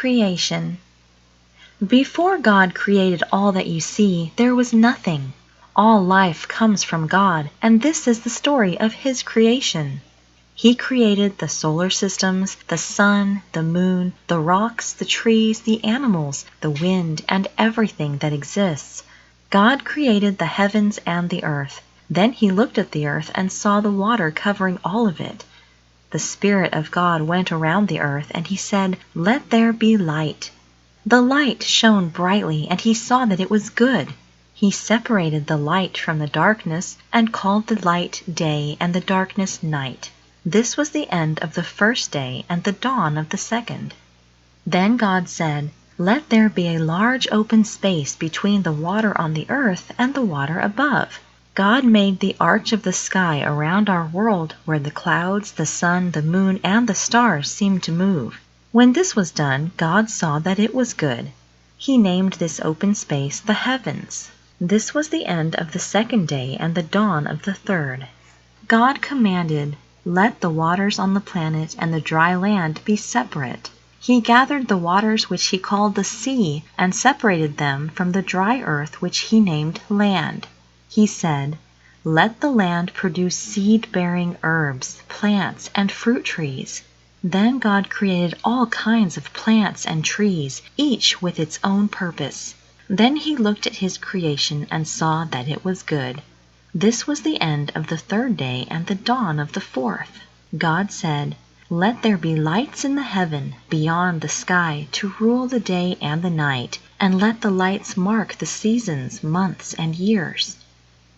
Creation. Before God created all that you see, there was nothing. All life comes from God, and this is the story of His creation. He created the solar systems, the sun, the moon, the rocks, the trees, the animals, the wind, and everything that exists. God created the heavens and the earth. Then He looked at the earth and saw the water covering all of it. The Spirit of God went around the earth, and He said, "Let there be light." The light shone brightly, and He saw that it was good. He separated the light from the darkness, and called the light day and the darkness night. This was the end of the first day and the dawn of the second. Then God said, "Let there be a large open space between the water on the earth and the water above." God made the arch of the sky around our world, where the clouds, the sun, the moon, and the stars seemed to move. When this was done, God saw that it was good. He named this open space the heavens. This was the end of the second day and the dawn of the third. God commanded, "Let the waters on the planet and the dry land be separate." He gathered the waters which He called the sea and separated them from the dry earth which He named land. He said, "Let the land produce seed-bearing herbs, plants, and fruit trees." Then God created all kinds of plants and trees, each with its own purpose. Then He looked at His creation and saw that it was good. This was the end of the third day and the dawn of the fourth. God said, "Let there be lights in the heaven beyond the sky to rule the day and the night, and let the lights mark the seasons, months, and years."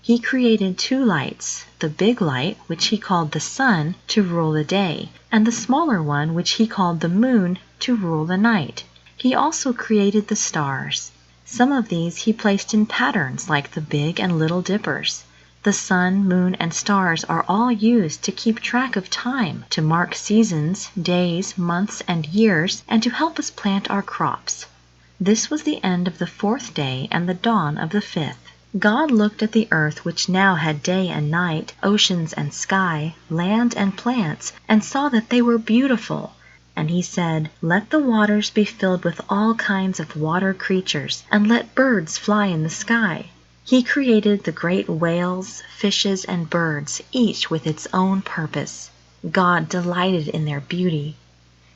He created two lights, the big light, which He called the sun, to rule the day, and the smaller one, which He called the moon, to rule the night. He also created the stars. Some of these He placed in patterns like the big and little dippers. The sun, moon, and stars are all used to keep track of time, to mark seasons, days, months, and years, and to help us plant our crops. This was the end of the fourth day and the dawn of the fifth. God looked at the earth, which now had day and night, oceans and sky, land and plants, and saw that they were beautiful. And He said, "Let the waters be filled with all kinds of water creatures, and let birds fly in the sky." He created the great whales, fishes, and birds, each with its own purpose. God delighted in their beauty.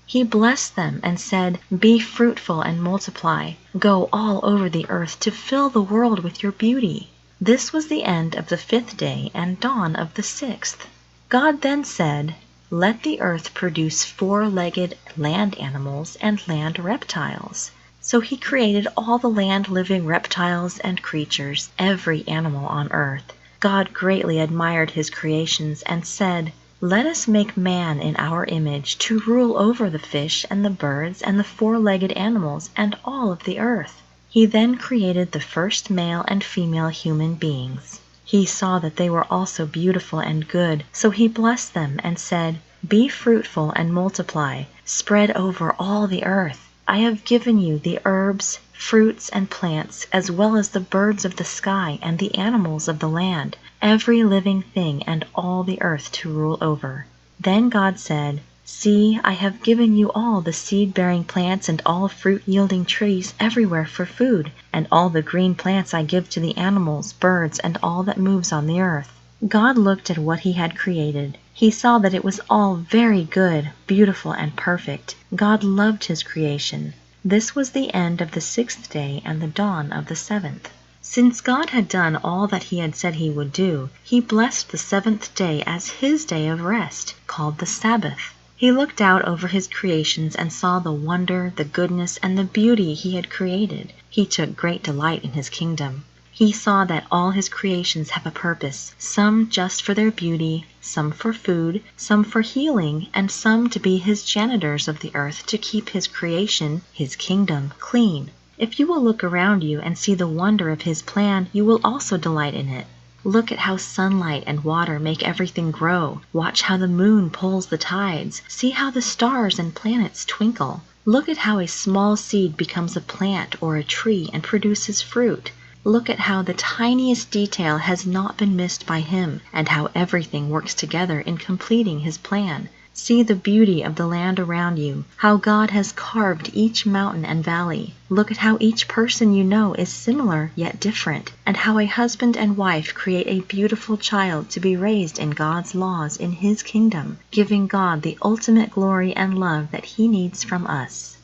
He blessed them and said, "Be fruitful and multiply. Go all over the earth to fill the world with your beauty." This was the end of the fifth day and dawn of the sixth. God then said, "Let the earth produce four-legged land animals and land reptiles." So He created all the land-living reptiles and creatures, every animal on earth. God greatly admired His creations and said, "Let us make man in our image to rule over the fish and the birds and the four-legged animals and all of the earth." He then created the first male and female human beings. He saw that they were also beautiful and good, so He blessed them and said, "Be fruitful and multiply, spread over all the earth. I have given you the herbs, fruits, and plants, as well as the birds of the sky and the animals of the land, every living thing and all the earth to rule over." Then God said, "See, I have given you all the seed-bearing plants and all fruit-yielding trees everywhere for food, and all the green plants I give to the animals, birds, and all that moves on the earth." God looked at what He had created. He saw that it was all very good, beautiful, and perfect. God loved His creation. This was the end of the sixth day and the dawn of the seventh. Since God had done all that He had said He would do, He blessed the seventh day as His day of rest, called the Sabbath. He looked out over His creations and saw the wonder, the goodness, and the beauty He had created. He took great delight in His kingdom. He saw that all His creations have a purpose, some just for their beauty, some for food, some for healing, and some to be His janitors of the earth to keep His creation, His kingdom, clean. If you will look around you and see the wonder of His plan, you will also delight in it. Look at how sunlight and water make everything grow. Watch how the moon pulls the tides. See how the stars and planets twinkle. Look at how a small seed becomes a plant or a tree and produces fruit. Look at how the tiniest detail has not been missed by Him, and how everything works together in completing His plan. See the beauty of the land around you, how God has carved each mountain and valley. Look at how each person you know is similar yet different, and how a husband and wife create a beautiful child to be raised in God's laws in His kingdom, giving God the ultimate glory and love that He needs from us.